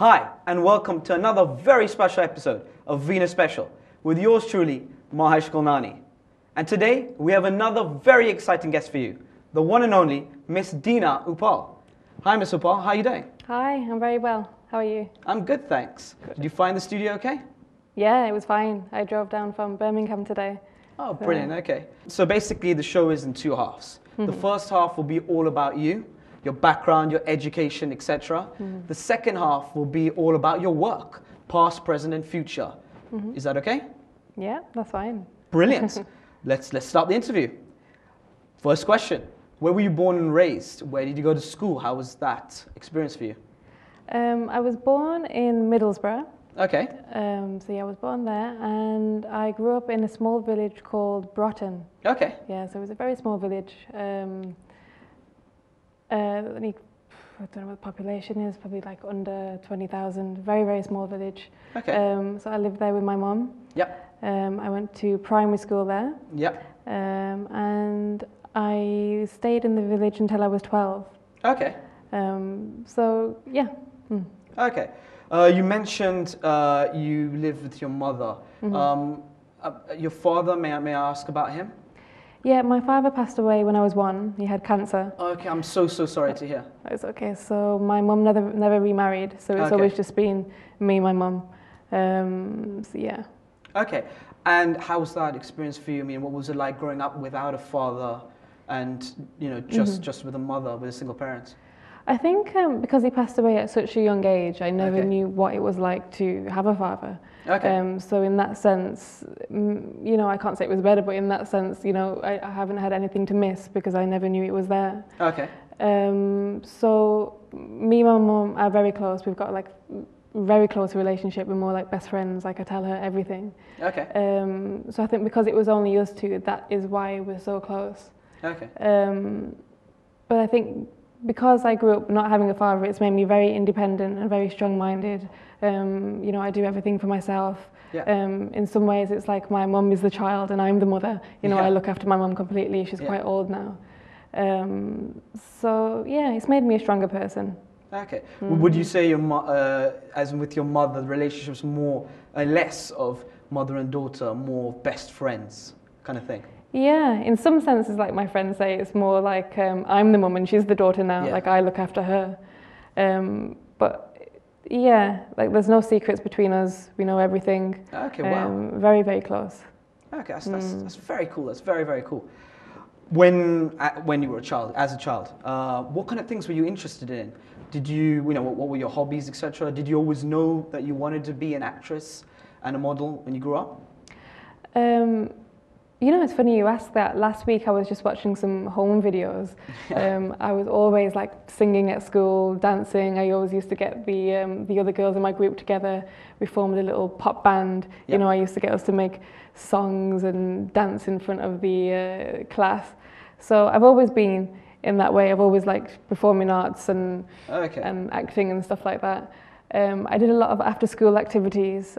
Hi, and welcome to another very special episode of Venus Special with yours truly, Mahesh Khilnani. And today, we have another very exciting guest for you, the one and only Miss Deana Uppal. Hi, Miss Uppal, how are you doing? Hi, I'm very well. How are you? I'm good, thanks. Good. Did you find the studio okay? Yeah, it was fine. I drove down from Birmingham today. Oh, brilliant, okay. So basically, the show is in two halves. The first half will be all about you, your background, your education, etc. The second half will be all about your work, past, present, and future. Is that okay? Yeah, that's fine. Brilliant. Let's start the interview. First question: where were you born and raised? Where did you go to school? How was that experience for you? I was born in Middlesbrough. Okay. So yeah, I was born there, and I grew up in a small village called Broughton. Okay. Yeah, so it was a very small village. I don't know what the population is, probably like under 20,000, very, very small village. Okay. So I lived there with my mum. Yep. I went to primary school there. Yep. And I stayed in the village until I was 12. Okay. So, yeah. Okay. You mentioned you lived with your mother. Your father, may I ask about him? Yeah, my father passed away when I was 1. He had cancer. Okay, I'm so sorry to hear. It's okay. So my mum never remarried. So it's always just been me, my mum. So yeah. Okay. And how was that experience for you? I mean, what was it like growing up without a father and, just with a mother, with a single parent? I think because he passed away at such a young age, I never knew what it was like to have a father. Okay. So in that sense, I can't say it was better, but in that sense, I haven't had anything to miss because I never knew it was there. Okay. So me and my mum are very close. We've got like very close relationship. We're more like best friends. Like I tell her everything. Okay. So I think because it was only us two, that is why we're so close. Okay. But I think because I grew up not having a father, it's made me very independent and very strong-minded. I do everything for myself. Yeah. In some ways, it's like my mum is the child and I'm the mother. I look after my mum completely. She's quite old now. So yeah, it's made me a stronger person. Okay. Would you say as with your mother, the relationship's more less of mother and daughter, more best friends kind of thing? Yeah, in some senses, like my friends say, it's more like I'm the mum and she's the daughter now. Like I look after her. But yeah, like there's no secrets between us. We know everything. Okay, wow. Very, very close. Okay, that's very cool. That's very, very cool. When you were as a child, what kind of things were you interested in? Did you, what were your hobbies, etc.? Did you always know that you wanted to be an actress and a model when you grew up? It's funny you ask that. Last week I was just watching some home videos. I was always like singing at school, dancing. I always used to get the other girls in my group together. We formed a little pop band. I used to get us to make songs and dance in front of the class. So I've always been in that way. I've always liked performing arts and acting and stuff like that. I did a lot of after-school activities.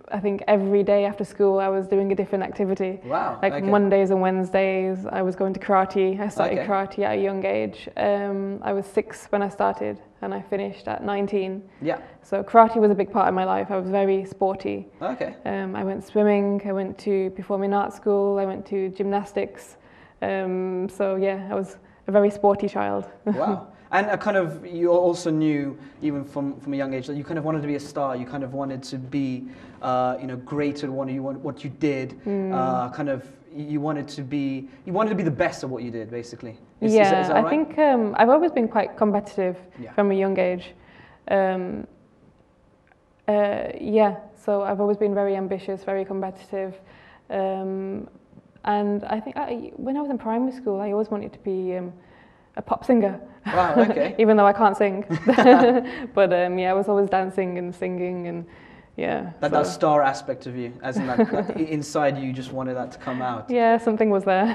I think every day after school I was doing a different activity. Wow. Like Mondays and Wednesdays I was going to karate. I started karate at a young age. I was 6 when I started and I finished at 19. Yeah. So karate was a big part of my life. I was very sporty. Okay. I went swimming, I went to performing arts school, I went to gymnastics. So yeah, I was a very sporty child. Wow. And you also knew, even from a young age, that you kind of wanted to be a star. You kind of wanted to be, great at what you did. You wanted to be the best at what you did, basically. Is that right? I think I've always been quite competitive from a young age. So I've always been very ambitious, very competitive. And I think when I was in primary school, I always wanted to be a pop singer. Wow, okay. Even though I can't sing. But I was always dancing and singing and That star aspect of you, as in that inside you just wanted that to come out. Yeah, something was there.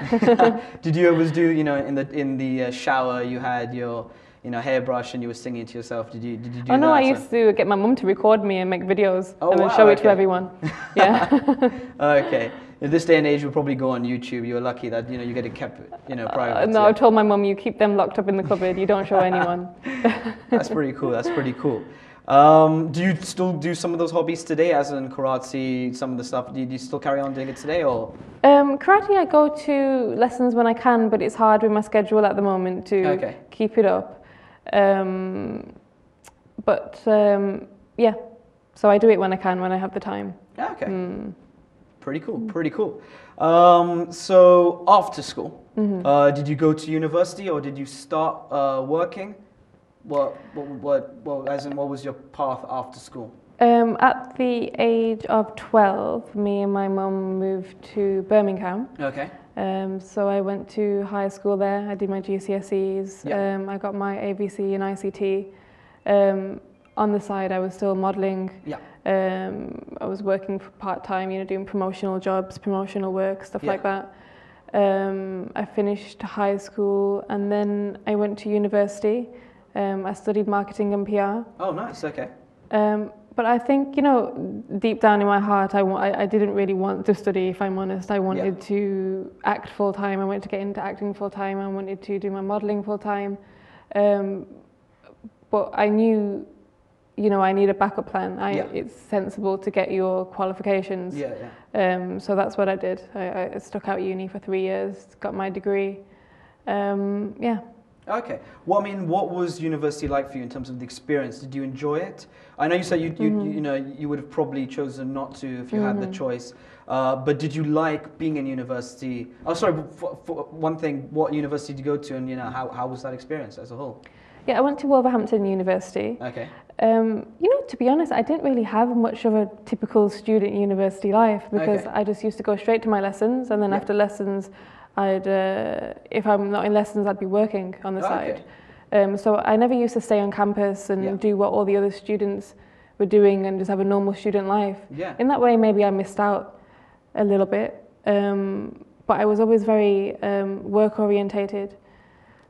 Did you always do, in the shower you had your hairbrush and you were singing to yourself? Did you do that? Oh no, I used to get my mum to record me and make videos and then show it to everyone. Yeah. Okay. In this day and age, we'll probably go on YouTube. You're lucky that you get it kept private. No, I told my mum, you keep them locked up in the cupboard. You don't show anyone. That's pretty cool. That's pretty cool. Do you still do some of those hobbies today, as in karate, some of the stuff? Do you still carry on doing it today, or? Karate, I go to lessons when I can, but it's hard with my schedule at the moment to keep it up. Yeah, so I do it when I can, when I have the time. Okay. Pretty cool, pretty cool. So after school, did you go to university or did you start working? What was your path after school? At the age of 12, me and my mum moved to Birmingham. Okay. So I went to high school there. I did my GCSEs. Yeah. I got my ABC and ICT. On the side, I was still modelling. Yeah. I was working part-time, doing promotional jobs, promotional work, stuff like that. I finished high school and then I went to university. I studied marketing and PR. Oh, nice. Okay. But I think, deep down in my heart, I didn't really want to study, if I'm honest. I wanted to act full-time. I wanted to get into acting full-time. I wanted to do my modelling full-time. But I knew, I need a backup plan. It's sensible to get your qualifications. So that's what I did. I stuck out uni for 3 years, got my degree. Okay. Well, I mean, what was university like for you in terms of the experience? Did you enjoy it? I know you said you would have probably chosen not to if you had the choice. But did you like being in university? Oh, sorry. For one thing, what university did you go to, and how was that experience as a whole? Yeah, I went to Wolverhampton University. Okay. To be honest, I didn't really have much of a typical student university life because I just used to go straight to my lessons, and then after lessons, if I'm not in lessons, I'd be working on the side. So I never used to stay on campus and do what all the other students were doing and just have a normal student life. Yeah. In that way, maybe I missed out a little bit. But I was always very work orientated.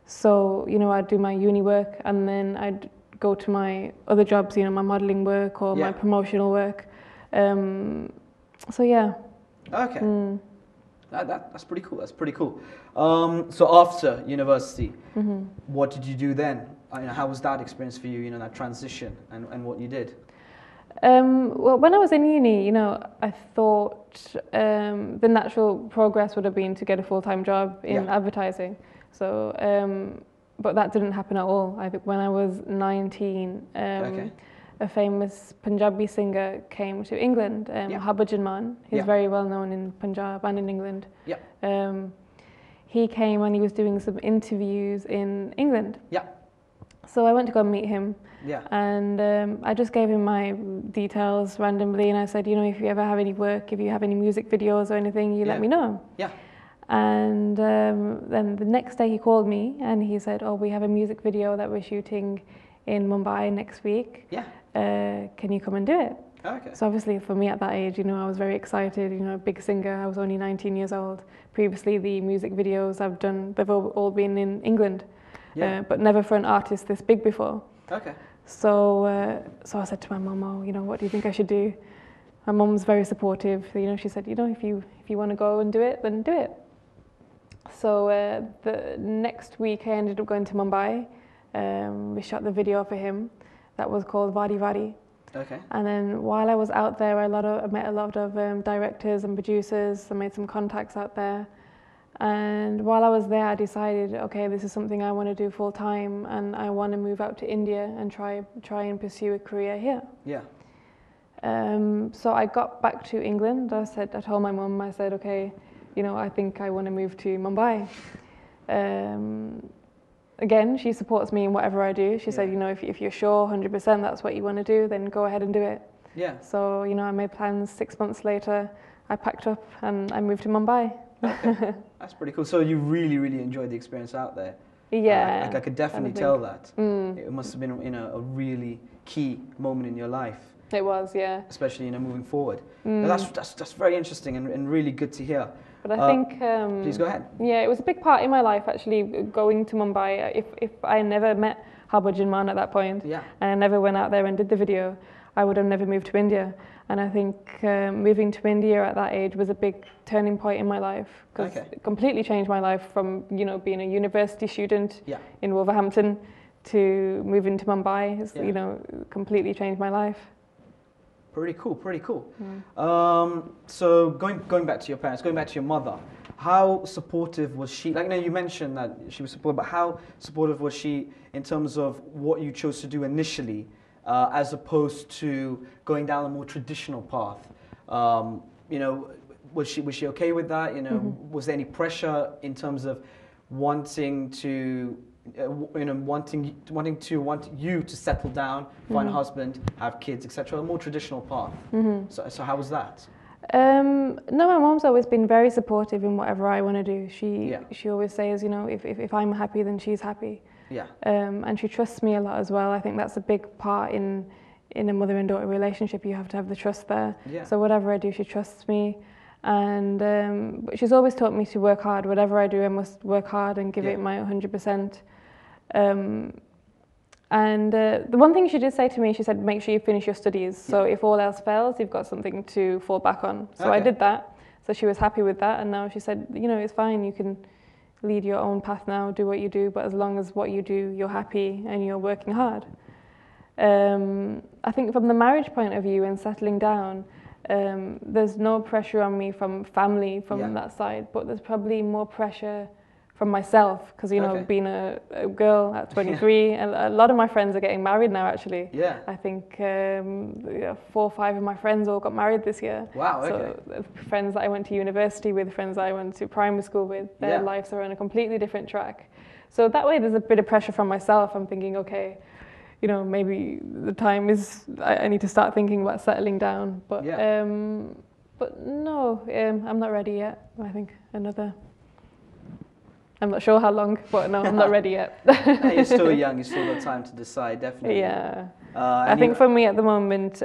So, I'd do my uni work and then I'd go to my other jobs, my modelling work or my promotional work. So yeah. Okay. That's pretty cool. That's pretty cool. So after university, what did you do then? How was that experience for you? That transition and what you did. Well, when I was in uni, I thought the natural progress would have been to get a full-time job in advertising. So, but that didn't happen at all. I think when I was 19, a famous Punjabi singer came to England, Harbhajan Man. He's very well known in Punjab and in England. He came and he was doing some interviews in England. So I went to go and meet him. And I just gave him my details randomly and I said, if you ever have any work, if you have any music videos or anything, you let me know. And then the next day he called me and he said, we have a music video that we're shooting in Mumbai next week. Can you come and do it? So obviously for me at that age, I was very excited, a big singer. I was only 19 years old. Previously the music videos I've done, they've all been in England, but never for an artist this big before. So I said to my mum, what do you think I should do? My mum's very supportive. She said, if you want to go and do it, then do it. So the next week I ended up going to Mumbai. We shot the video for him. That was called Vadi Vadi. And then while I was out there, I met a lot of directors and producers. I made some contacts out there. And while I was there, I decided, okay, this is something I want to do full time, and I want to move out to India and try and pursue a career here. So I got back to England. I told my mum, I said, okay, I think I want to move to Mumbai. Again, she supports me in whatever I do. She said, if you're sure 100% that's what you want to do, then go ahead and do it. So, I made plans. 6 months later, I packed up and I moved to Mumbai. That's pretty cool. So you really, really enjoyed the experience out there. I could definitely tell that. It must have been, a really key moment in your life. It was, especially, moving forward. That's very interesting and really good to hear. But I think... please go ahead. Yeah, it was a big part in my life, actually, going to Mumbai. If I never met Harbhajan Man at that point, and I never went out there and did the video, I would have never moved to India. And I think moving to India at that age was a big turning point in my life, because it completely changed my life from, being a university student in Wolverhampton to move into Mumbai. It's, Yeah. you know, completely changed my life. Pretty cool, pretty cool. So going back to your parents, going back to your mother, how supportive was she? Like, you know, you mentioned that she was supportive, but how supportive was she in terms of what you chose to do initially, as opposed to going down a more traditional path? You know, was she okay with that? You know, was there any pressure in terms of wanting to wanting you to settle down, find a husband, have kids, etc. A more traditional path. So how was that? No, my mom's always been very supportive in whatever I want to do. She always says, you know, if I'm happy, then she's happy. Yeah. And she trusts me a lot as well. I think that's a big part in a mother and daughter relationship. You have to have the trust there. Yeah. So whatever I do, she trusts me. And but she's always taught me to work hard. Whatever I do, I must work hard and give it my 100%. The one thing she did say to me, she said, make sure you finish your studies. So if all else fails, you've got something to fall back on. So I did that. So she was happy with that. And now she said, you know, it's fine. You can lead your own path now, do what you do. But as long as what you do, you're happy and you're working hard. I think from the marriage point of view and settling down, there's no pressure on me from family from that side, but there's probably more pressure from myself because, you know, being a girl at 23, and a lot of my friends are getting married now, actually. Yeah. I think 4 or 5 of my friends all got married this year. Wow, okay. So friends that I went to university with, friends that I went to primary school with, their lives are on a completely different track. So that way there's a bit of pressure from myself. I'm thinking, okay, you know, maybe the time is, I need to start thinking about settling down. But no, I'm not ready yet. I think I'm not sure how long, but no, I'm not ready yet. No, you're still young, you still got time to decide, definitely. Yeah. I think for me at the moment,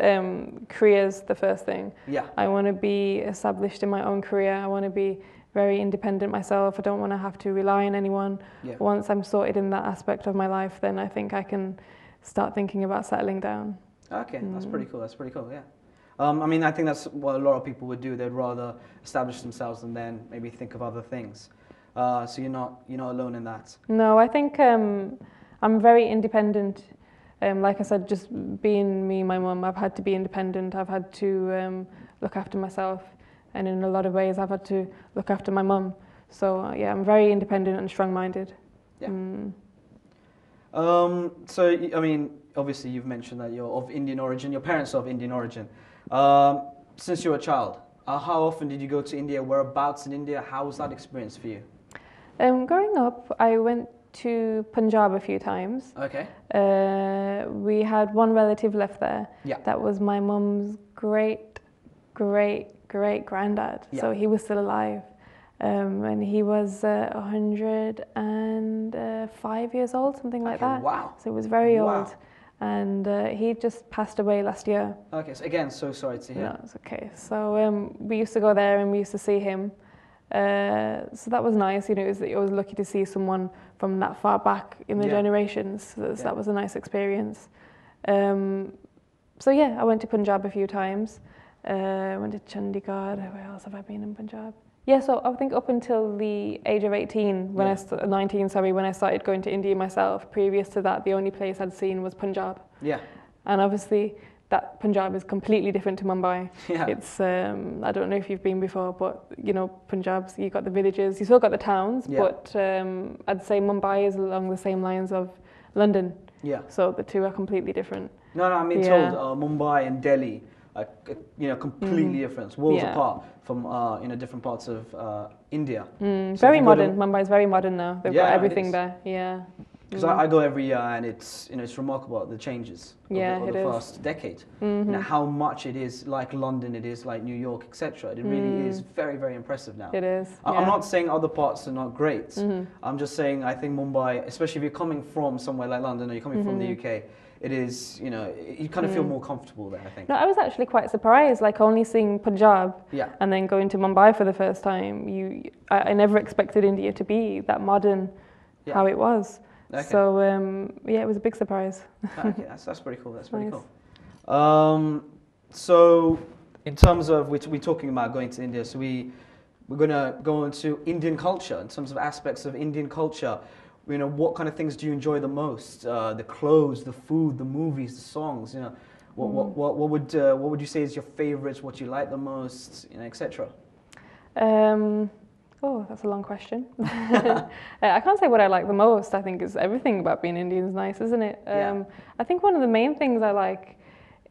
career's the first thing. Yeah. I want to be established in my own career. I want to be very independent myself. I don't want to have to rely on anyone. Yeah. Once I'm sorted in that aspect of my life, then I think I can start thinking about settling down. Okay, that's pretty cool. That's pretty cool. Yeah. I mean, I think that's what a lot of people would do. They'd rather establish themselves and then maybe think of other things. So you're not alone in that. No, I think I'm very independent. Like I said, just being me, my mum, I've had to be independent. I've had to look after myself, and in a lot of ways, I've had to look after my mum. So yeah, I'm very independent and strong-minded. Yeah. So I mean, obviously, you've mentioned that you're of Indian origin. Your parents are of Indian origin. Since you were a child, how often did you go to India? Whereabouts in India? How was that experience for you? Growing up, I went to Punjab a few times. Okay. We had one relative left there. Yeah. That was my mum's great granddad. Yeah. So he was still alive. And he was 105 years old, something like that. Wow. So he was very old. And he just passed away last year. Okay, so again, so sorry to hear. No, it's okay. So we used to go there and we used to see him. So that was nice, you know, I was lucky to see someone from that far back in the generations. So that was a nice experience. So yeah, I went to Punjab a few times. Went to Chandigarh. Where else have I been in Punjab? Yeah, so I think up until the age of 19, 19, sorry, when I started going to India myself. Previous to that, the only place I'd seen was Punjab. Yeah. And obviously, that Punjab is completely different to Mumbai. Yeah. It's, I don't know if you've been before, but, you know, Punjab's, you got the villages, you still got the towns, but I'd say Mumbai is along the same lines of London. Yeah. So the two are completely different. No, I'm being told Mumbai and Delhi are, you know, completely different, worlds apart from, you know, different parts of India. So very modern. Mumbai is very modern now. They've got everything there. Yeah. Because I go every year and it's, you know, it's remarkable the changes of the first decade. You know, how much it is like London, it is like New York, etc. It really is very, very impressive now. It is. I'm not saying other parts are not great. I'm just saying I think Mumbai, especially if you're coming from somewhere like London or you're coming from the UK, it is, you know, you kind of feel more comfortable there, I think. No, I was actually quite surprised, like only seeing Punjab and then going to Mumbai for the first time. I never expected India to be that modern how it was. Okay. So yeah, it was a big surprise. Okay, that's pretty cool. That's pretty cool. So in terms of we're talking about going to India, so we're gonna go into Indian culture in terms of aspects of Indian culture. you know, what kind of things do you enjoy the most? The clothes, the food, the movies, the songs. You know, what would you say is your favorites? What you like the most? You know, etc. Oh, that's a long question. I can't say what I like the most. I think it's everything about being Indian is nice, isn't it? Yeah. I think one of the main things I like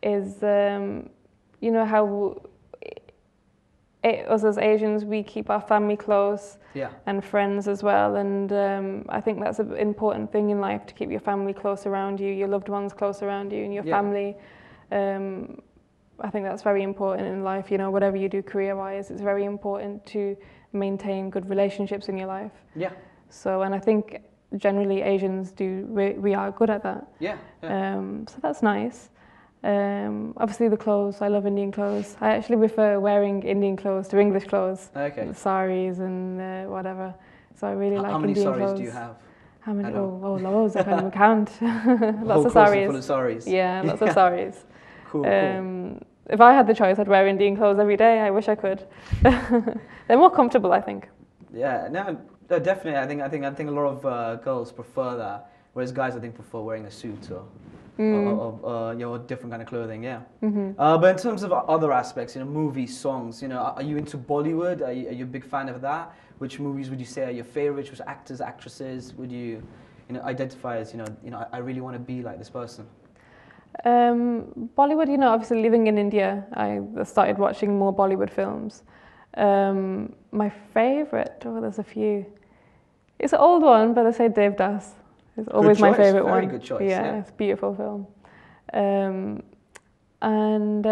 is, you know, how us as Asians, we keep our family close, Yeah. and friends as well. And I think that's an important thing in life, to keep your family close around you, your loved ones close around you, and your family. I think that's very important in life. You know, whatever you do career-wise, it's very important to maintain good relationships in your life. Yeah. So, and I think generally Asians we are good at that. Yeah. So that's nice. Obviously the clothes, I love Indian clothes. I actually prefer wearing Indian clothes to English clothes. Okay. Saris and whatever. So I really like Indian clothes. How many saris do you have? How many? Oh, loads. I can't even count. Lots of closet saris. Full of saris. Yeah, lots of saris. Cool. If I had the choice, I'd wear Indian clothes every day. I wish I could. They're more comfortable, I think. Yeah, no, definitely. I think a lot of girls prefer that, whereas guys, I think, prefer wearing a suit or you know, different kind of clothing. Yeah. But in terms of other aspects, you know, movies, songs, you know, are you into Bollywood? Are you a big fan of that? Which movies would you say are your favorites? Which actors, actresses would you know, identify as, you know, I really want to be like this person? Bollywood, you know, obviously living in India, I started watching more Bollywood films. My favourite, there's a few. It's an old one, but I say Devdas. It's always my favourite one. Very good choice. Yeah, it's a beautiful film. And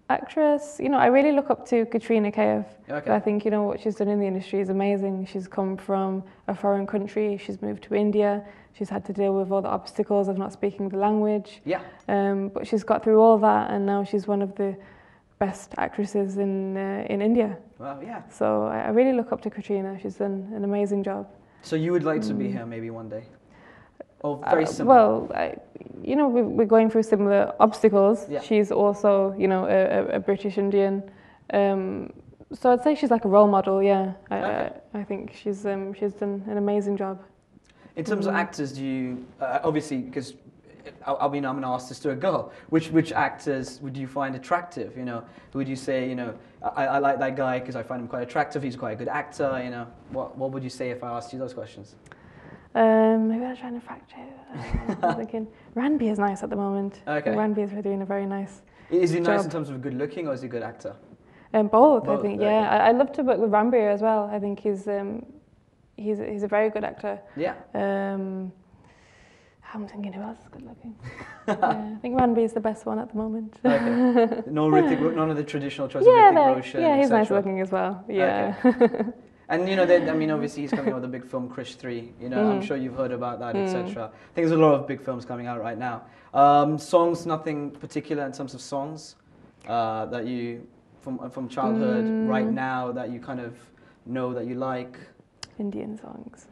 actress, you know, I really look up to Katrina Kaif. Okay. I think, you know, what she's done in the industry is amazing. She's come from a foreign country. She's moved to India. She's had to deal with all the obstacles of not speaking the language. Yeah. But she's got through all that, and now she's one of the best actresses in India. Well, yeah. So I really look up to Katrina. She's done an amazing job. So you would like to be here maybe one day? Or very similar? Well, you know, we're going through similar obstacles. Yeah. She's also, you know, a British Indian. So I'd say she's like a role model, yeah. I think she's done an amazing job. In terms of actors, do you, obviously, because I'm going to ask this to a girl, which actors would you find attractive, you know? Would you say, you know, I like that guy because I find him quite attractive, he's quite a good actor, you know? What would you say if I asked you those questions? Maybe I'm trying to fact check. I'm thinking Ranbir is nice at the moment. Okay. Ranbir is doing a very nice Is he nice job. in terms of good looking, or is he a good actor? Both, I think, okay. yeah. I love to work with Ranbir as well. I think he's a very good actor. Yeah. I'm thinking who else is good looking. Yeah, I think Ranbir is the best one at the moment. Okay. None of the traditional choices. Yeah, Hrithik Roshan, yeah, he's etc. nice looking as well. Yeah. Okay. And you know, I mean, obviously he's coming out with a big film, Krish 3. You know, I'm sure you've heard about that, etc. I think there's a lot of big films coming out right now. Songs, nothing particular in terms of songs that you from childhood right now that you kind of know that you like. Indian songs.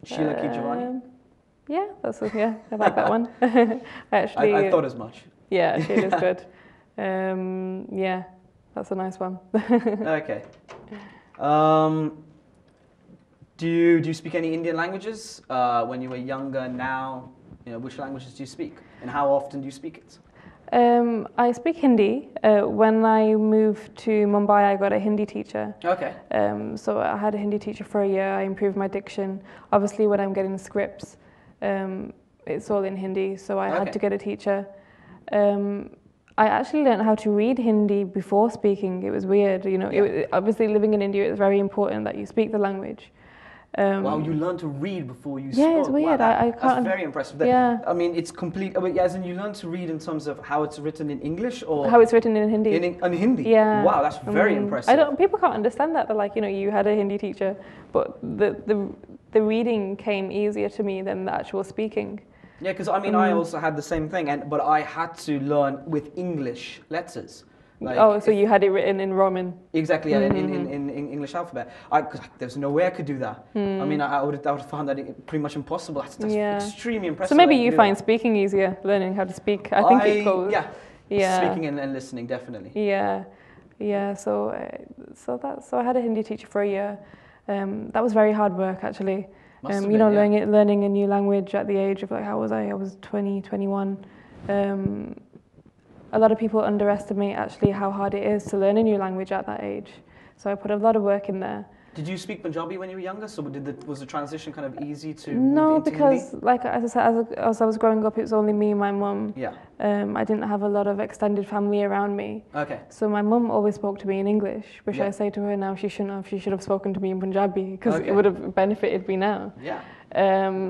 Sheila Ki Jawani. Yeah, I like that one. I thought as much. Yeah, Sheila's good. Yeah, that's a nice one. Okay. Do you speak any Indian languages when you were younger? Now, you know, which languages do you speak, and how often do you speak it? I speak Hindi. When I moved to Mumbai, I got a Hindi teacher. Okay. So I had a Hindi teacher for a year. I improved my diction. Obviously, when I'm getting scripts, it's all in Hindi, so I had to get a teacher. I actually learned how to read Hindi before speaking. It was weird, you know. Yeah. Obviously, living in India, it's very important that you speak the language. Wow, you learned to read before you spoke. Yeah, it's weird. Wow, I can't. That's very impressive. Yeah. I mean, it's complete. As in, you learned to read in terms of how it's written in English, or how it's written in Hindi. In Hindi. Yeah. Wow, that's very impressive. People can't understand that. They're like, you know, you had a Hindi teacher, but the reading came easier to me than the actual speaking. Yeah, because I mean, I also had the same thing, but I had to learn with English letters. Like, so you had it written in Roman. Exactly, yeah, in English alphabet. There's no way I could do that. I mean, I would have found that pretty much impossible. That's extremely impressive. So maybe you find speaking easier, learning how to speak. I think it goes. Yeah. Speaking and listening, definitely. Yeah. So I had a Hindi teacher for a year. That was very hard work, actually. Must have You know, been, yeah. learning a new language at the age of like, how was I? I was 20, 21. A lot of people underestimate actually how hard it is to learn a new language at that age. So I put a lot of work in there. Did you speak Punjabi when you were younger? So was the transition kind of easy to No, move into because Hindi? like as I said, as I was growing up, it was only me and my mum. Yeah. I didn't have a lot of extended family around me. Okay. So my mum always spoke to me in English, which Yeah. I say to her now she shouldn't have. She should have spoken to me in Punjabi because Okay. it would have benefited me now. Yeah.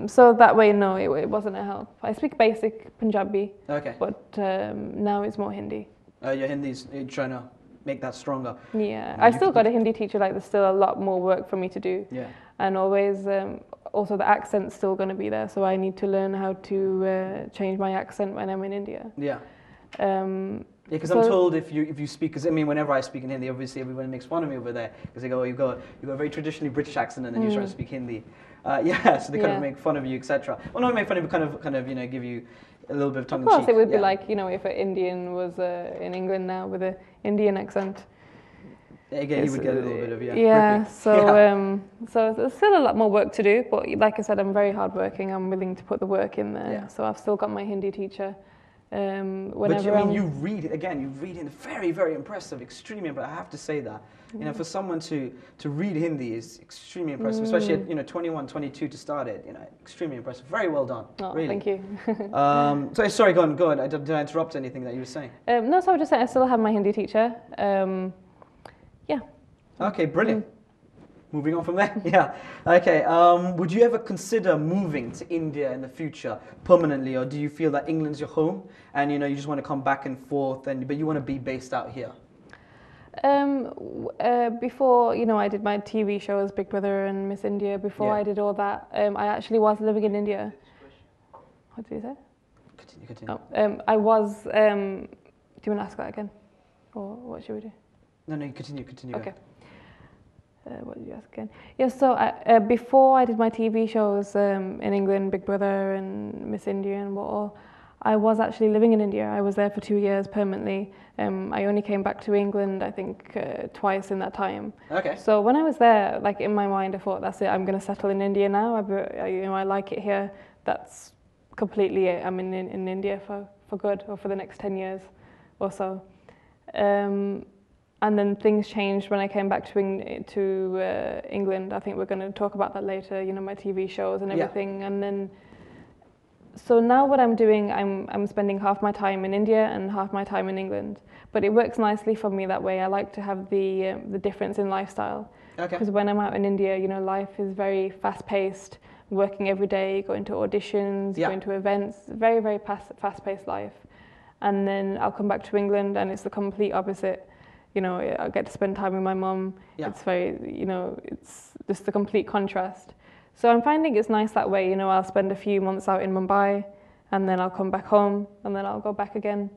So that way, no, it wasn't a help. I speak basic Punjabi, Okay. but now it's more Hindi. Your Hindi's you're trying to make that stronger. Yeah, I still got a Hindi teacher. Like, there's still a lot more work for me to do. Yeah. And always, also the accent's still going to be there. So I need to learn how to change my accent when I'm in India. Yeah. Um, Yeah, because I'm told if you speak, because I mean, whenever I speak in Hindi, obviously everyone makes fun of me over there because they go, oh, you've got a very traditionally British accent, and then you're trying to speak Hindi. Yeah, so they kind of make fun of you, etc. Well, not make fun of you, kind of, give you a little bit of tongue in cheek. Of course, it would be like, if an Indian was in England now with an Indian accent. Again, you would get a little bit of So there's still a lot more work to do, but like I said, I'm very hardworking. I'm willing to put the work in there. Yeah. So I've still got my Hindi teacher. But you read it again. You read it very, very impressive, extremely impressive. I have to say that. For someone to read Hindi is extremely impressive, especially at 21, 22 to start it. Extremely impressive. Very well done. Oh, really. Thank you. Sorry, go on. Did I interrupt anything that you were saying? No, so I was just saying I still have my Hindi teacher. Yeah. Okay, brilliant. Moving on from there. Yeah. Okay. Would you ever consider moving to India in the future permanently, or do you feel that England's your home and you just want to come back and forth, but you want to be based out here? Before I did my TV shows, Big Brother and Miss India. Before I did all that, I actually was living in India. What did you say? Continue. Oh, I was. Do you want to ask that again, or what should we do? No, continue. Okay. What did you ask again? Yeah, so before I did my TV shows in England, Big Brother and Miss India and what all, I was actually living in India. I was there for 2 years permanently. I only came back to England, I think, twice in that time. Okay. So when I was there, like in my mind, I thought, that's it, I'm going to settle in India now. I like it here. That's completely it. I'm in India for good, or for the next 10 years or so. And then things changed when I came back to England. I think we're going to talk about that later, my TV shows and everything. Yeah. And then, so now what I'm doing, I'm spending half my time in India and half my time in England. But it works nicely for me that way. I like to have the difference in lifestyle. Okay. Because when I'm out in India, life is very fast-paced, working every day, going to auditions, going to events, very, very fast-paced life. And then I'll come back to England and it's the complete opposite. I get to spend time with my mum. Yeah. It's very, it's just a complete contrast. So I'm finding it's nice that way. I'll spend a few months out in Mumbai and then I'll come back home and then I'll go back again.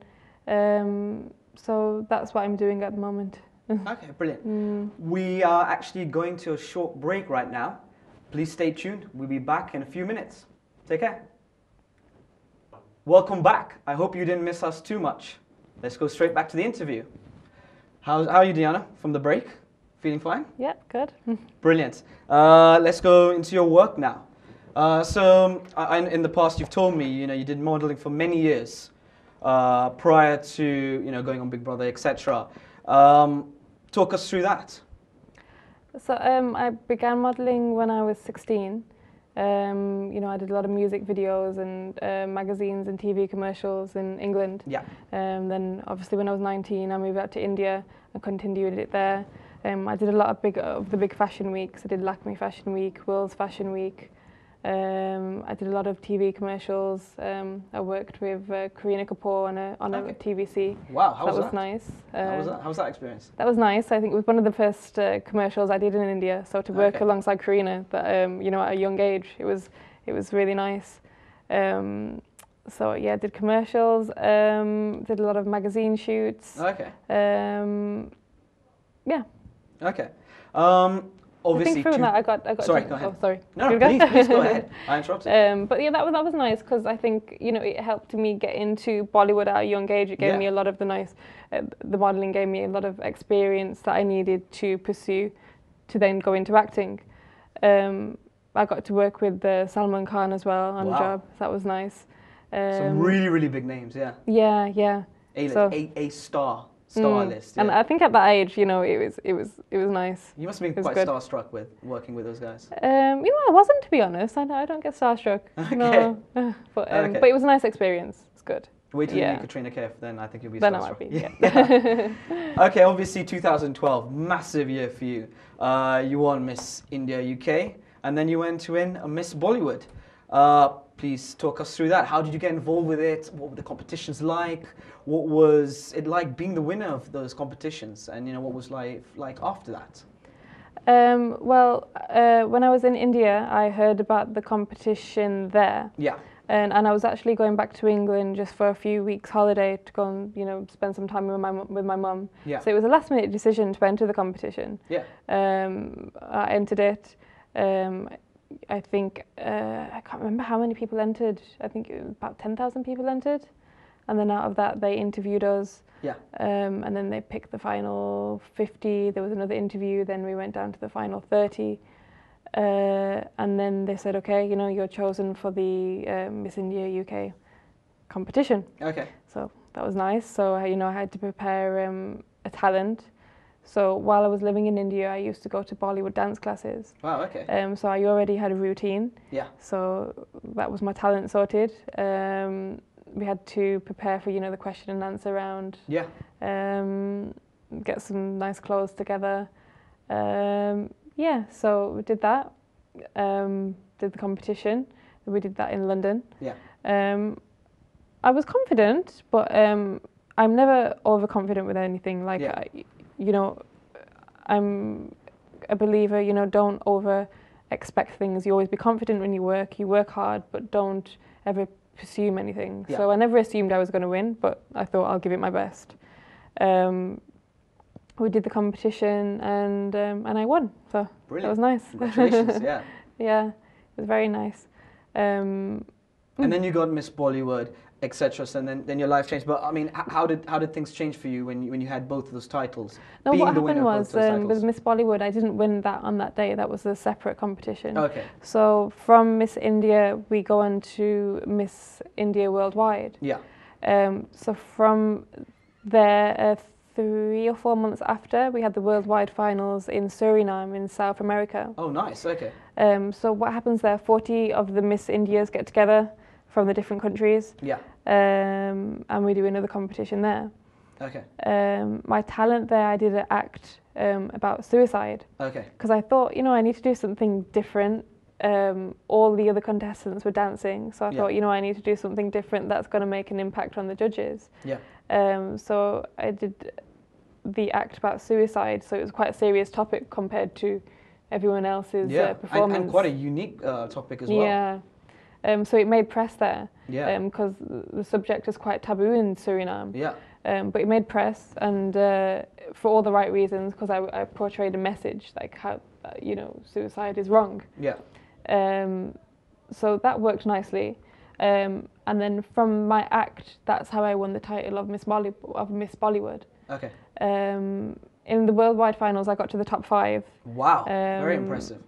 So that's what I'm doing at the moment. Okay, brilliant. We are actually going to a short break right now. Please stay tuned. We'll be back in a few minutes. Take care. Welcome back. I hope you didn't miss us too much. Let's go straight back to the interview. How are you, Deana, from the break? Feeling fine? Yeah, good. Brilliant. Let's go into your work now. In the past, you've told me, you did modeling for many years prior to, going on Big Brother, etc. Talk us through that. So I began modeling when I was 16. I did a lot of music videos and magazines and TV commercials in England. Yeah. Then obviously when I was 19, I moved out to India and continued it there. I did a lot of the big fashion weeks. I did Lakme Fashion Week, World's Fashion Week. I did a lot of TV commercials. I worked with Kareena Kapoor on a TVC. Wow, how was that? That was nice. How was that experience? That was nice. I think it was one of the first commercials I did in India. So to work alongside Kareena, but at a young age, it was really nice. So yeah, did commercials. Did a lot of magazine shoots. Okay. Yeah. Okay. Obviously, I think through that I got. Sorry, go ahead. Oh, sorry. No, please go ahead. I interrupted. But yeah, that was nice because I think it helped me get into Bollywood at a young age. It gave me a lot of the modelling gave me a lot of experience that I needed to pursue to then go into acting. I got to work with Salman Khan as well on the Wow. job. So that was nice. Some really, really big names, yeah. Yeah, yeah. So- A star list. And Yeah. I think at that age, you know, it was nice. You must have It been was quite good. starstruck with working with those guys. You know, I wasn't, to be honest. I don't get starstruck. Okay. No. But Okay. but it was a nice experience. It's good. Wait till you Yeah. meet Katrina Kaif, then I think you'll be Then I starstruck. might be. Yeah. Okay, obviously 2012, massive year for you. You won Miss India UK, and then you went to win a Miss Bollywood. Please talk us through that. How did you get involved with it? What were the competitions like? What was it like being the winner of those competitions? And you know, what was like after that? When I was in India, I heard about the competition there. Yeah. And I was actually going back to England just for a few weeks holiday to go and, you know, spend some time with my mum. Yeah. So it was a last minute decision to enter the competition. Yeah. I entered it. I think I can't remember how many people entered. I think it was about 10,000 people entered, and then out of that they interviewed us. Yeah. And then they picked the final 50. There was another interview. Then we went down to the final 30. And then they said, okay, you know, you're chosen for the Miss India UK competition. Okay. So that was nice. So, you know, I had to prepare a talent. So while I was living in India, I used to go to Bollywood dance classes. Wow. Okay. So I already had a routine. Yeah. So that was my talent sorted. We had to prepare for, you know, the question and answer round. Yeah. Get some nice clothes together. Yeah, so we did that. Did the competition. We did that in London. Yeah. I was confident, but I'm never overconfident with anything. Like, Yeah. you know, I'm a believer, you know, don't over expect things. You always be confident when you work hard, but don't ever assume anything. Yeah. So I never assumed I was going to win, but I thought I'll give it my best. We did the competition and I won, so Brilliant. that was nice. Congratulations. Yeah. Yeah, it was very nice. And then you got Miss Bollywood, etc. So then your life changed. But I mean, how did things change for you when you had both of those titles? No, being what the winner happened of was both those titles? with Miss Bollywood, I didn't win that on that day. That was a separate competition. Okay. So from Miss India, we go on to Miss India Worldwide. Yeah. So from there, 3 or 4 months after, we had the worldwide finals in Suriname in South America. Oh, nice. Okay. So what happens there, 40 of the Miss Indias get together from the different countries. Yeah. And we do another competition there. Okay. My talent there, I did an act about suicide. Okay. Because I thought, you know, I need to do something different. All the other contestants were dancing, so I Yeah. thought, you know, I need to do something different that's going to make an impact on the judges. Yeah. So I did the act about suicide, so it was quite a serious topic compared to everyone else's Yeah. performance. And quite a unique topic as well. Yeah. So it made press there. Yeah. Because the subject is quite taboo in Suriname. Yeah. But it made press, and for all the right reasons, because I portrayed a message, like how, you know, suicide is wrong. Yeah. So that worked nicely. And then from my act, that's how I won the title of Miss Bollywood. Okay. In the worldwide finals, I got to the top 5. Wow. Very impressive.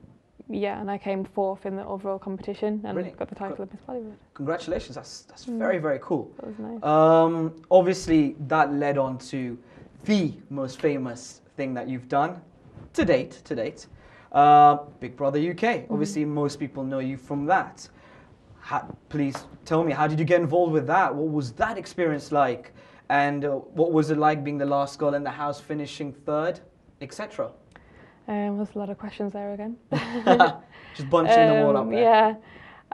Yeah, and I came 4th in the overall competition and Brilliant. got the title of Miss Bollywood. Congratulations. That's very, very cool. That was nice. Obviously, that led on to the most famous thing that you've done to date. Big Brother UK. Obviously, most people know you from that. Please tell me, how did you get involved with that? What was that experience like? And what was it like being the last girl in the house, finishing 3rd, etc.? There's a lot of questions there again. Just bunching them all up there.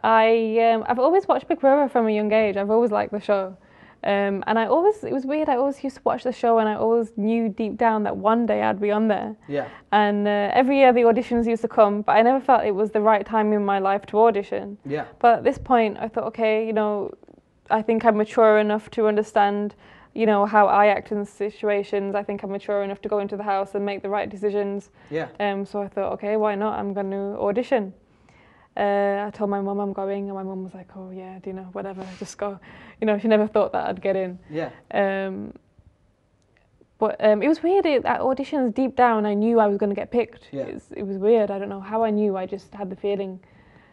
Yeah, I've always watched Big Brother from a young age. I've always liked the show. And it was weird, I always used to watch the show and I always knew deep down that one day I'd be on there. Yeah. And every year the auditions used to come, but I never felt it was the right time in my life to audition. Yeah. But at this point I thought, okay, you know, I think I'm mature enough to understand, you know, how I act in situations. I think I'm mature enough to go into the house and make the right decisions. Yeah. So I thought, okay, why not? I'm going to audition. I told my mum I'm going, and my mum was like, oh yeah, Deana, whatever, just go. You know, she never thought that I'd get in. Yeah. But it was weird. At auditions, deep down, I knew I was going to get picked. Yeah. It was weird. I don't know how I knew. I just had the feeling.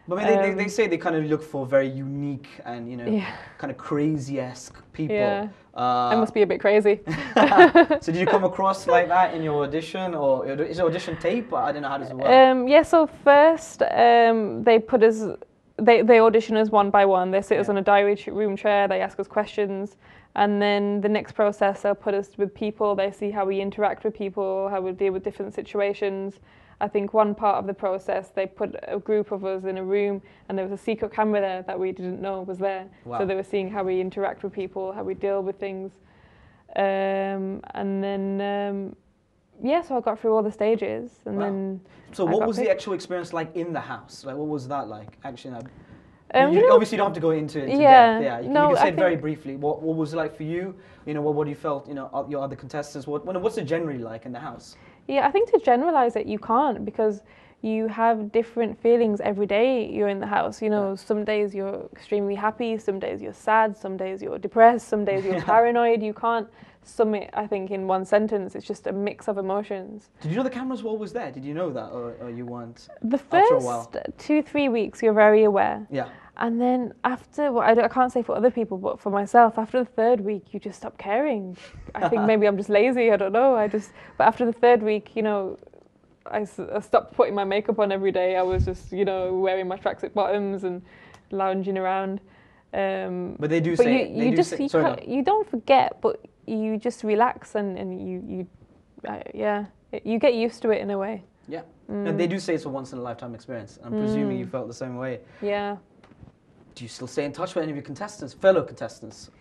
But I mean, they say they kind of look for very unique and, you know, kind of crazy-esque people. Yeah. I must be a bit crazy. So did you come across like that in your audition, or is it audition tape? I don't know, how does it work? Yeah, so first they put us, they audition us one by one. They sit us on a diary room chair, they ask us questions, and then the next process they'll put us with people, they see how we interact with people, how we deal with different situations. I think one part of the process, they put a group of us in a room and there was a secret camera there that we didn't know was there. Wow. So they were seeing how we interact with people, how we deal with things. And then, yeah, so I got through all the stages and then... So what was the actual experience like in the house? Like, what was that like? Actually, obviously you don't have to go into depth. Yeah, you can say it very briefly. What was it like for you? You know, what you felt, you know, your other contestants, what's it generally like in the house? Yeah, I think to generalize it, you can't, because you have different feelings every day you're in the house. You know, some days you're extremely happy, some days you're sad, some days you're depressed, some days you're paranoid. You can't sum it, I think, in one sentence. It's just a mix of emotions. Did you know the cameras were always there? Did you know that, or you weren't? The first 2-3 weeks, you're very aware. Yeah. And then after, well, I can't say for other people, but for myself, after the third week, you just stop caring. I think maybe I'm just lazy, I don't know. But after the third week, you know, I stopped putting my makeup on every day. I was just, you know, wearing my tracksuit bottoms and lounging around. But they do say, you don't forget, but you just relax and you get used to it in a way. Yeah, and they do say it's a once-in-a-lifetime experience. I'm presuming you felt the same way. Yeah. Do you still stay in touch with any of your contestants, fellow contestants?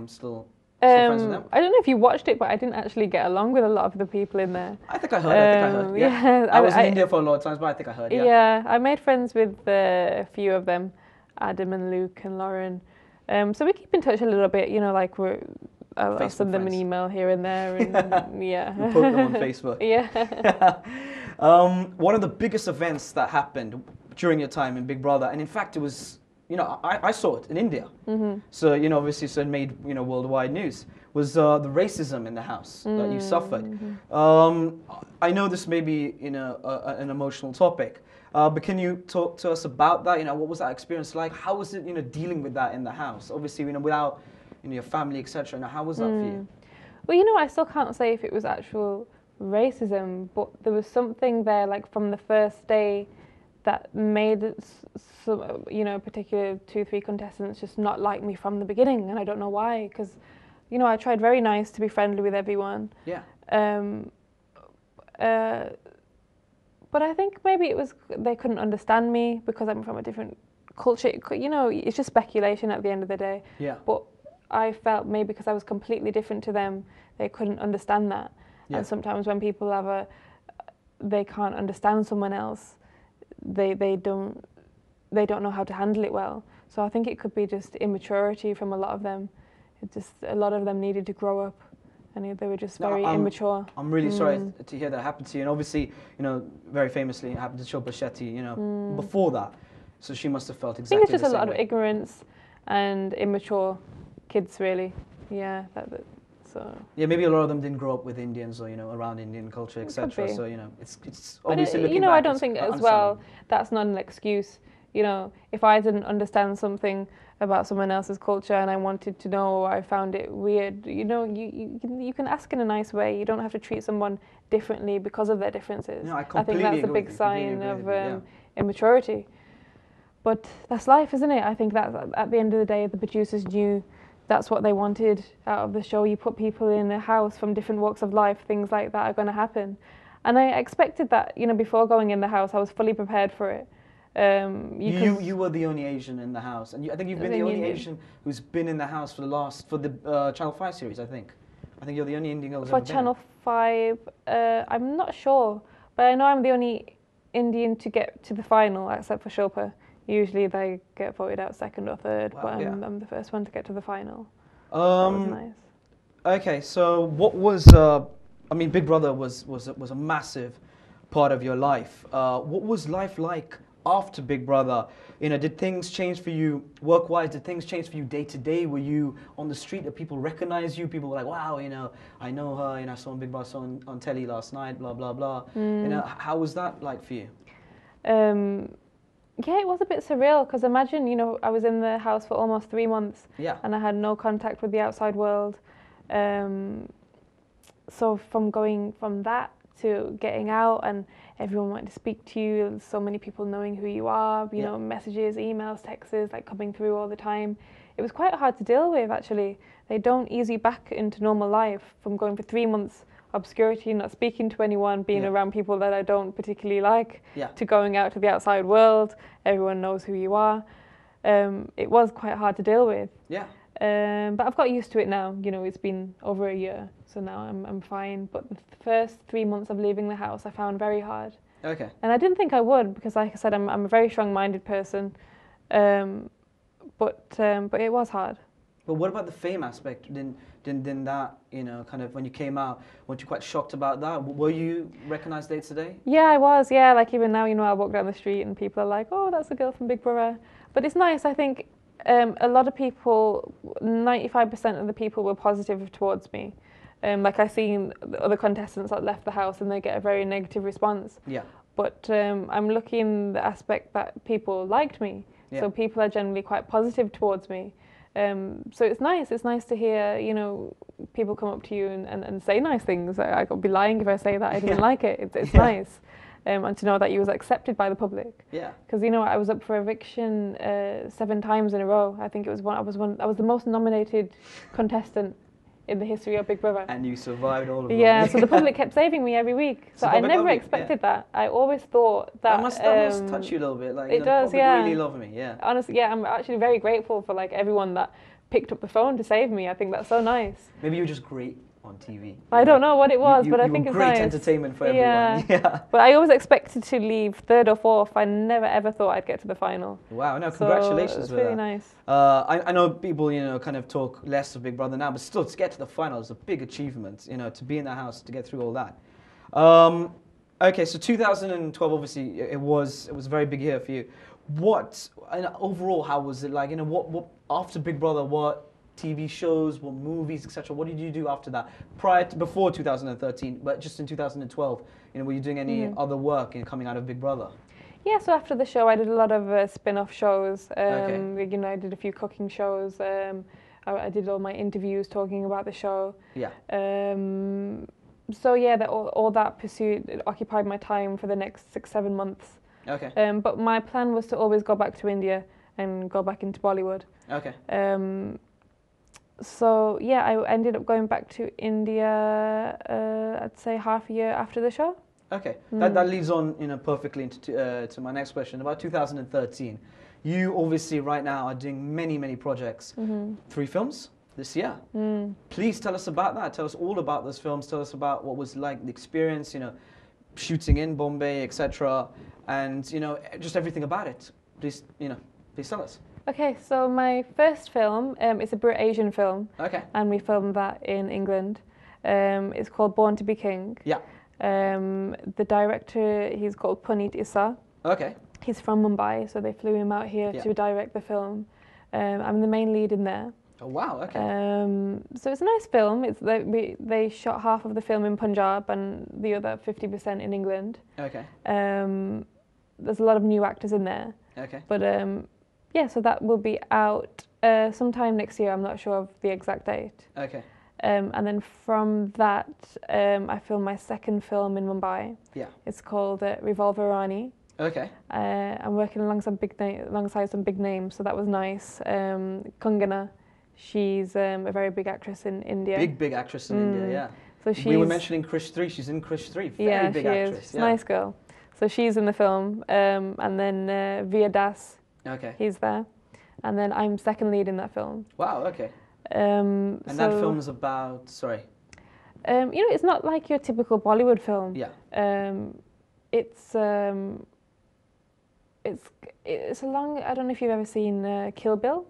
Still friends with them? I don't know if you watched it, but I didn't actually get along with a lot of the people in there. I think I heard. Yeah. I was in India for a lot of times, but I think I heard. Yeah. Yeah, I made friends with a few of them, Adam and Luke and Lauren. So we keep in touch a little bit. You know, like I'll send them an email here and there, and yeah. You post them on Facebook. Yeah. One of the biggest events that happened during your time in Big Brother, and in fact it was, you know, I saw it in India. So, you know, obviously so it made, you know, worldwide news, was the racism in the house that you suffered. I know this may be, you know, an emotional topic, but can you talk to us about that? You know, what was that experience like? How was it, you know, dealing with that in the house? Obviously, you know, without, you know, your family, etc. Now, how was that for you? Well, you know, I still can't say if it was actual racism, but there was something there, like from the first day, that made some, you know, particular 2-3 contestants just not like me from the beginning, and I don't know why. Because, you know, I tried very nice to be friendly with everyone. Yeah. But I think maybe it was they couldn't understand me because I'm from a different culture. You know, it's just speculation at the end of the day. Yeah. But I felt maybe because I was completely different to them, they couldn't understand that. Yeah. And sometimes when people they can't understand someone else, they don't know how to handle it well. So I think it could be just immaturity from a lot of them. A lot of them needed to grow up, and they were just very immature. I'm really sorry to hear that happened to you. And obviously, you know, very famously, it happened to Shilpa Shetty, you know, before that. So she must have felt exactly the same. I think it's just a lot of ignorance and immature kids, really. Yeah. So. Yeah, maybe a lot of them didn't grow up with Indians or, you know, around Indian culture, etc. So, you know, it's obviously looking you know, back, I don't think as well that's not an excuse. You know, if I didn't understand something about someone else's culture and I wanted to know, or I found it weird, you know, you can ask in a nice way. You don't have to treat someone differently because of their differences. No, I think that's a big sign of immaturity. But that's life, isn't it? I think that at the end of the day, the producers knew that's what they wanted out of the show. You put people in a house from different walks of life, things like that are going to happen. And I expected that, you know, before going in the house, I was fully prepared for it. You were the only Asian in the house, and I think you've been the only Asian who's been in the house for the Channel 5 series, I think. I think you're the only Indian girl who's ever been. For Channel 5, I'm not sure, but I know I'm the only Indian to get to the final, except for Shilpa. Usually they get voted out second or third, but I'm the first one to get to the final. That was nice. Okay, so what was, I mean, Big Brother was a massive part of your life. What was life like after Big Brother? You know, did things change for you work-wise? Did things change for you day to day? Were you on the street that people recognize you? People were like, wow, you know, I know her, you know, I saw Big Brother, saw on telly last night, blah, blah, blah. You know, how was that like for you? Yeah, it was a bit surreal because imagine, you know, I was in the house for almost 3 months Yeah. and I had no contact with the outside world. So from going from that to getting out and everyone wanting to speak to you, so many people knowing who you are, you know, messages, emails, texts, like coming through all the time. It was quite hard to deal with, actually. They don't ease you back into normal life from going for 3 months obscurity, not speaking to anyone, being around people that I don't particularly like, to going out to the outside world. Everyone knows who you are. It was quite hard to deal with. Yeah. But I've got used to it now. You know, it's been over a year, so now I'm fine. But the first 3 months of leaving the house, I found very hard. Okay. And I didn't think I would because, like I said, I'm a very strong-minded person. But it was hard. But what about the fame aspect? Didn't that, you know, kind of when you came out, weren't you quite shocked about that? Were you recognised day to day? Yeah, I was. Yeah, like even now, you know, I walk down the street and people are like, "Oh, that's a girl from Big Brother." But it's nice. I think a lot of people, 95% of the people were positive towards me. Like I seen the other contestants that left the house and they get a very negative response. Yeah. But I'm looking in the aspect that people liked me. Yeah. So people are generally quite positive towards me. So it's nice. It's nice to hear, you know, people come up to you and say nice things. I could be lying if I say that I didn't like it. It's nice. And to know that you was accepted by the public. Yeah. Because, you know, I was up for eviction 7 times in a row. I think it was I was the most nominated contestant in the history of Big Brother. And you survived all of them. Yeah, so the public kept saving me every week. So I never expected that. I always thought that... That must touch you a little bit. Like, it does, the public really love me, yeah. Honestly, yeah, I'm actually very grateful for like everyone that picked up the phone to save me. I think that's so nice. Maybe you were just great on TV. I don't know what it was, but I think it's nice. Great entertainment for everyone. Yeah. But I always expected to leave 3rd or 4th. I never ever thought I'd get to the final. Wow, no, congratulations so it's with really that. Nice. I know people, you know, kind of talk less of Big Brother now, but still to get to the final is a big achievement, you know, to be in the house, to get through all that. Okay, so 2012, obviously, it was a very big year for you. And overall, how was it like? You know, what after Big Brother, what TV shows, what movies, etc. What did you do after that? Before 2013, but just in 2012, you know, were you doing any other work coming out of Big Brother? Yeah, so after the show, I did a lot of spin-off shows. You know, I did a few cooking shows. I did all my interviews talking about the show. Yeah. So yeah, all that pursuit occupied my time for the next 6-7 months. Okay. But my plan was to always go back to India and go back into Bollywood. Okay. So yeah, I ended up going back to India. I'd say half a year after the show. Okay, that leads on, you know, perfectly into to my next question about 2013. You obviously right now are doing many projects. 3 films this year. Please tell us about that. Tell us all about those films. Tell us about what was like the experience, you know, shooting in Bombay, etc., and you know, just everything about it. Please, you know, please tell us. Okay, so my first film is a Brit-Asian film. Okay. And we filmed that in England. It's called Born to be King. Yeah. The director, he's called Puneet Issa. Okay. He's from Mumbai, so they flew him out here to direct the film. I'm the main lead in there. Oh wow! Okay. So it's a nice film. They shot half of the film in Punjab and the other 50% in England. Okay. There's a lot of new actors in there. Okay. But yeah, so that will be out sometime next year. I'm not sure of the exact date. Okay. And then from that, I filmed my second film in Mumbai. Yeah. It's called Revolver Rani. Okay. I'm working alongside some big names, so that was nice. Kangana, she's a very big actress in India. Big actress in India, yeah. So we were mentioning Krish 3. She's in Krish 3. Very big actress. She's a nice girl. So she's in the film, and then Via Das. Okay. He's there, and then I'm second lead in that film. Wow. Okay. And that film is about, sorry. You know, it's not like your typical Bollywood film. Yeah. It's along. I don't know if you've ever seen Kill Bill.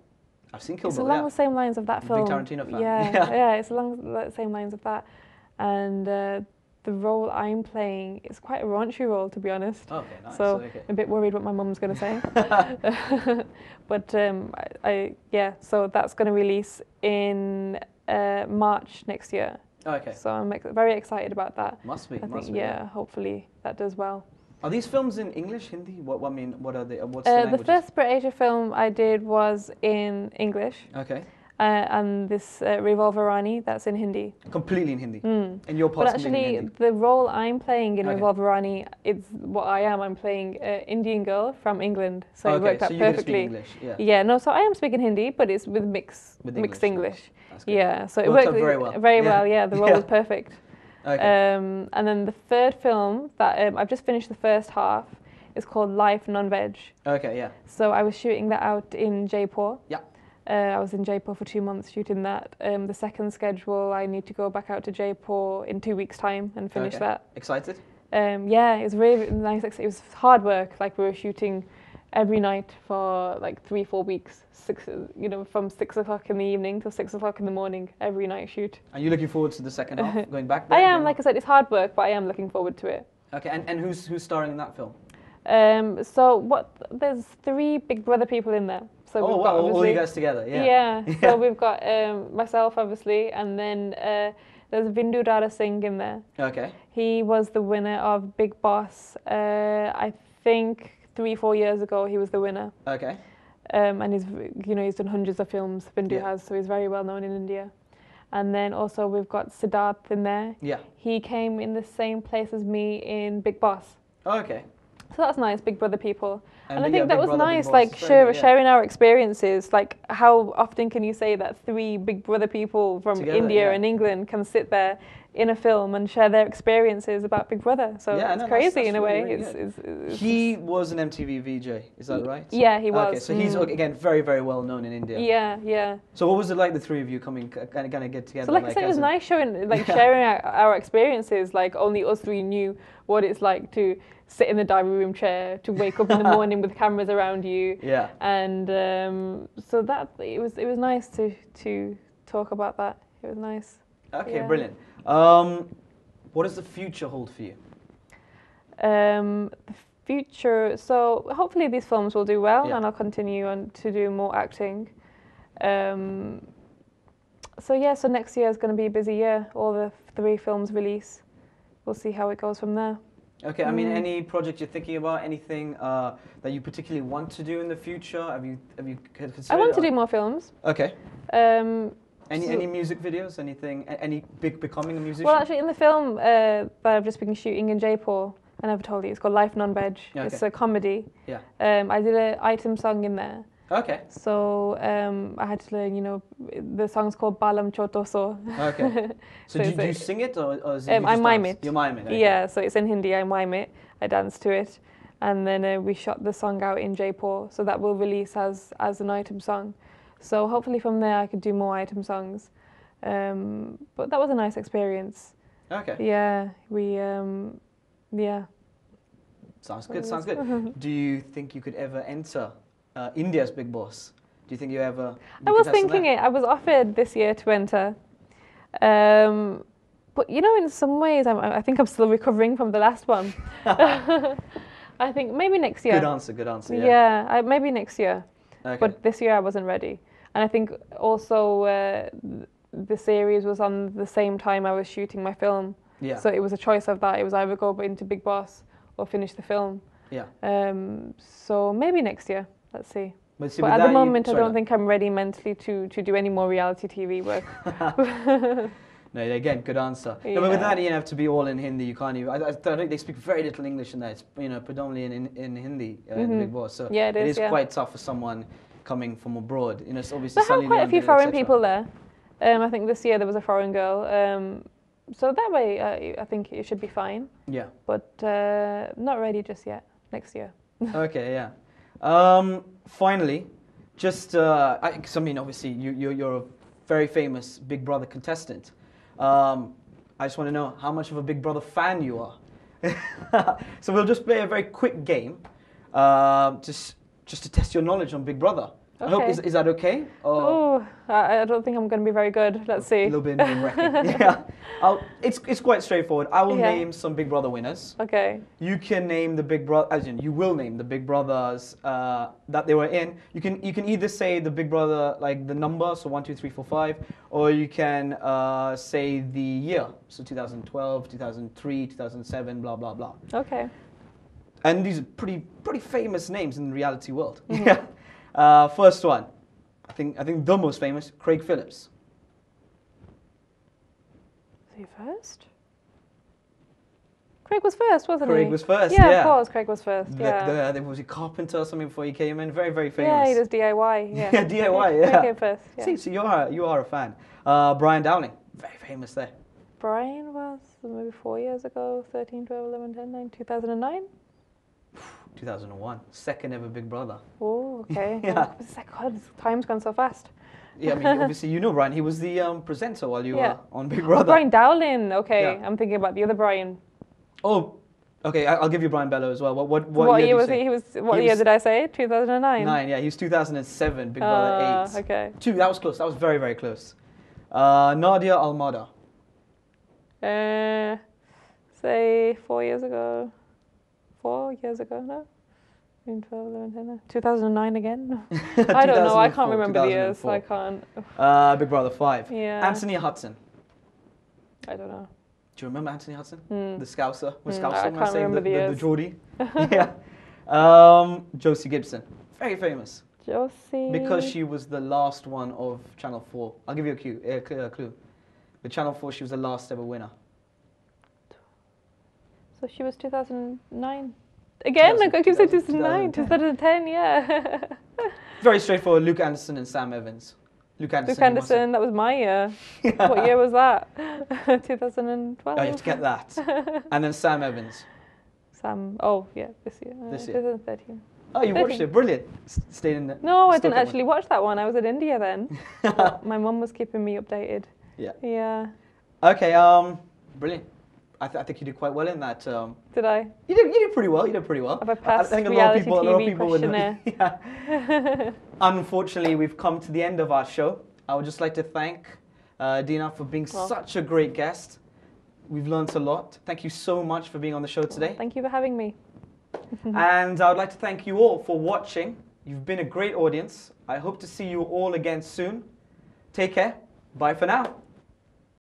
I've seen Kill Bill. It's along the same lines of that film. Big Tarantino fan. Yeah, it's along the same lines of that, and the role I'm playing is quite a raunchy role, to be honest. Okay, nice. So okay. I'm a bit worried what my mum's going to say. But so that's going to release in March next year. Okay. So I'm very excited about that. Must be. I think, hopefully that does well. Are these films in English, Hindi? What I mean, what are they? What's the The languages? first Brit Asia film I did was in English, Okay. and this Revolver Rani, that's in Hindi. Completely in Hindi. And your But part's completely in actually, Hindi. the role I'm playing in Okay. Revolver Rani, it's what I am. I'm playing an Indian girl from England, so it Okay, worked so out you get to speak perfectly. English, yeah. Yeah, no, so I am speaking Hindi, but it's with mixed English, English. nice. That's good. Yeah, so it Worked worked out very well. Very Yeah. well. Yeah, the role Yeah. was perfect. Okay. And then the third film that I've just finished the first half is called Life Non-Veg. Okay, yeah. So I was shooting that out in Jaipur. Yeah. I was in Jaipur for 2 months shooting that. The second schedule, I need to go back out to Jaipur in 2 weeks' time and finish Okay. that. Excited? Yeah, it was really nice. It was hard work. Like we were shooting every night for like 3-4 weeks. From 6 o'clock in the evening till 6 o'clock in the morning. Every night shoot. Are you looking forward to the second half, going back I there? am. Like I said, it's hard work, but I am looking forward to it. Okay, and who's starring in that film? There's 3 Big Brother people in there. So Oh, we've wow, got all you obviously- guys together, yeah. Yeah. So we've got myself, obviously, and then there's Vindu Dara Singh in there. Okay. He was the winner of Big Boss. I think 3-4 years ago he was the winner. Okay. And he's done hundreds of films. Vindu Yeah. has, so he's very well known in India. And then also we've got Siddharth in there. Yeah. He came in the same place as me in Big Boss. Okay. So that's nice, Big Brother people. And I yeah, think that Big was Brother, Big nice, Boss like is very good, yeah. sharing our experiences. Like how often can you say that 3 Big Brother people from Together, India yeah. and England can sit there in a film and share their experiences about Big Brother? So Yeah, it's no, crazy that's in a way. really, really It's He was an MTV VJ, is that right? Yeah, he was. Okay, so he's, again, very, very well known in India. Yeah. So what was it like, the 3 of you coming, kind of get together? So like I said, it was nice sharing our experiences. Like only us 3 knew what it's like to sit in the dining room chair, to wake up in the morning with cameras around you. Yeah. And so that it was nice to talk about that. It was nice. Okay, Yeah. brilliant. What does the future hold for you? The future, so hopefully these films will do well, Yeah. and I'll continue on to do more acting. So next year is going to be a busy year. All the 3 films release. We'll see how it goes from there. Okay, I mean, any project you're thinking about, anything that you particularly want to do in the future? Have you considered? I want to do more films. Okay. So- Any music videos? Anything? Any becoming a musician? Well, actually, in the film that I've just been shooting in Jaipur, I never told you, it's called Life Non-Veg. Okay. It's a comedy. Yeah. I did an item song in there. Okay. So I had to learn, the song's called Balam Chotoso. Okay. So So do it's you a- sing it or is it you I just mime dance? it. You mime it. Okay. Yeah, so it's in Hindi, I mime it, I dance to it. And then we shot the song out in Jaipur, so that will release as an item song. So hopefully from there I could do more item songs. But that was a nice experience. Okay. Yeah, yeah. Sounds good. Sounds good. Do you think you could ever enter India's Big Boss? Do you think you ever? I was thinking it. I was offered this year to enter. But in some ways, I think I'm still recovering from the last one. I think maybe next year. Good answer. Good answer. Yeah. Yeah, maybe next year. Okay. But this year I wasn't ready. And I think also the series was on the same time I was shooting my film. Yeah. So it was a choice of that. It was either go into Big Boss or finish the film. Yeah. So maybe next year. Let's see. But, see, But with at that the moment, I sorry, don't think I'm ready mentally to do any more reality TV work. No, again, good answer. No, but with Yeah. that, you have to be all in Hindi. You can't even. I think they speak very little English in that. It's predominantly in Hindi in Big Boss. So Yeah, it is, yeah. quite tough for someone coming from abroad. It's obviously. They have Sunny quite a few Leon, foreign etc. people there. I think this year there was a foreign girl. So that way, I think it should be fine. Yeah. But not ready just yet. Next year. Okay. Yeah. Finally, just obviously you're a very famous Big Brother contestant. I just want to know how much of a Big Brother fan you are. So we'll just play a very quick game, just to test your knowledge on Big Brother. I hope Okay. is that okay? Or Oh, I don't think I'm going to be very good. Let's a see. little bit nerve-wracking. Yeah. It's quite straightforward. I will Yeah. name some Big Brother winners. Okay. You can name the Big Brother, as in you will name the Big Brothers that they were in. You can either say the Big Brother, like the number, so 1, 2, 3, 4, 5, or you can say the year, so 2012, 2003, 2007, blah blah blah. Okay. And these are pretty famous names in the reality world. Yeah. First one, I think the most famous, Craig Phillips. Was he first? Craig was first, wasn't he? Craig was first, yeah. yeah. Of course, Craig was first, yeah. Was he carpenter or something before he came in? Very, very famous. Yeah, he does DIY, yeah. Yeah, DIY, yeah. Craig came first, yeah. See, so you are a fan. Brian Dowling, very famous there. Brian was maybe 4 years ago, 13, 12, 11, 10, 9, 2009? 2001, second ever Big Brother. Oh, okay. Yeah. It's like, God, time's gone so fast. Yeah, I mean, obviously you know Brian. He was the presenter while you were on Big Brother. Brian Dowling, okay. Yeah. I'm thinking about the other Brian. Oh, okay. I'll give you Brian Bello as well. What year was he? What year did I say? 2009? 9, yeah. He was 2007, Big Brother 8. Okay. 2, that was close. That was very, very close. Nadia Almada. Say 4 years ago. 4 years ago, no? 12, 11, 10, 2009 again? I don't know. I can't remember the years. So I can't. Big Brother 5. Yeah. Anthony Hudson. I don't know. Do you remember Anthony Hudson? The Scouser? I can't remember the years. The Geordie? Yeah. Josie Gibson. Very famous. Josie. Because she was the last one of Channel 4. I'll give you a clue. With Channel 4, she was the last ever winner. So she was 2009. Again, like you said, 2009, 2010, yeah. Very straightforward. Luke Anderson and Sam Evans. Luke Anderson, that was my year. Yeah. What year was that? 2012. Oh, you have to get that. And then Sam Evans. This year. This year. 2013. Oh, you watched it. Brilliant. Stayed in there. No, I didn't actually watch that one. I was in India then. My mum was keeping me updated. Yeah. Yeah. Okay, brilliant. I think you did quite well in that. Did I? You did pretty well. Have I passed I think a lot of people would know. Yeah. Unfortunately, we've come to the end of our show. I would just like to thank Deana for being such a great guest. We've learned a lot. Thank you so much for being on the show today. Thank you for having me. And I would like to thank you all for watching. You've been a great audience. I hope to see you all again soon. Take care. Bye for now.